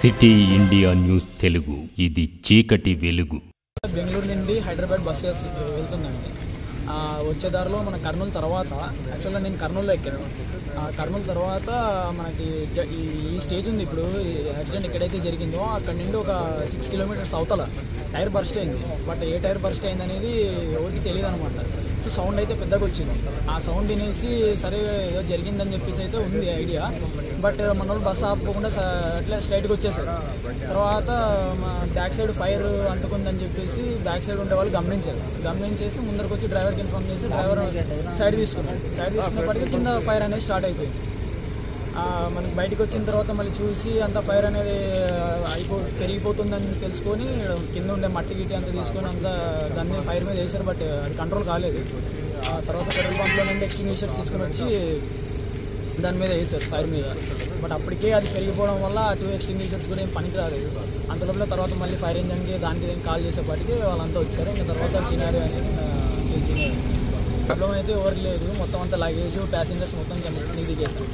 City India news Telugu, ఇది చీకటి వెలుగు. బెంగళూరు నుండి హైదరాబాద్ బస్సు వెళ్తుందండి. వచ్చే దారిలో మన కర్నూలు తర్వాత, యాక్చువల్గా నేను కర్నూలులో ఎక్కాను. కర్నూలు తర్వాత మనకి ఈ స్టేజ్ ఉంది. ఇప్పుడు యాక్సిడెంట్ ఎక్కడైతే జరిగిందో అక్కడ నుండి ఒక 6 కిలోమీటర్స్ అవతల టైర్ బర్స్ట్ అయింది. బట్ ఏ టైర్ బర్స్ట్ అయింది అనేది ఎవరికి తెలియదు అనమాట. సో సౌండ్ అయితే పెద్దగా వచ్చింది. ఆ సౌండ్ వినేసి సరే ఏదో జరిగిందని చెప్పేసి అయితే ఉంది ఐడియా. బట్ మన వాళ్ళు బస్సు ఆపుకోకుండా అట్లా స్ట్రైట్గా వచ్చేసారు. తర్వాత బ్యాక్ సైడ్ ఫైర్ అంటుకుందని చెప్పేసి బ్యాక్ సైడ్ ఉండే వాళ్ళు గమనించేసి ముందరకు వచ్చి డ్రైవర్కి ఇన్ఫార్మ్ చేసి డ్రైవర్ సైడ్ తీసుకున్నప్పటికీ కింద ఫైర్ అనేది స్టార్ట్ అయిపోయింది. మనకి బయటకు వచ్చిన తర్వాత మళ్ళీ చూసి అంత ఫైర్ అనేది పెరిగిపోతుందని తెలుసుకొని కింద ఉండే మట్టి గిట్టి అంతా తీసుకొని అంతా దాన్ని ఫైర్ మీద వేశారు. బట్ అది కంట్రోల్ కాలేదు. తర్వాత పెట్రోల్ పంప్లో నుండి ఎక్స్టింగ్విషర్స్ తీసుకొని వచ్చి దాని మీద వేశారు ఫైర్ మీద. బట్ అప్పటికే అది పెరిగిపోవడం వల్ల 2 ఎక్స్టింగ్విషర్స్ కూడా ఏం పనికి రాలేదు. అంతలోపల తర్వాత మళ్ళీ ఫైర్ ఇంజన్కి దానికి కాల్ చేసేపాటికి వాళ్ళంతా వచ్చారు. ఇంకా తర్వాత సీనియర్ అనేది తెలిసింది. ప్రాబ్లం అయితే ఎవరికి లేదు. మొత్తం అంతా లగేజ్ ప్యాసింజర్స్ మొత్తం దిగేశారు.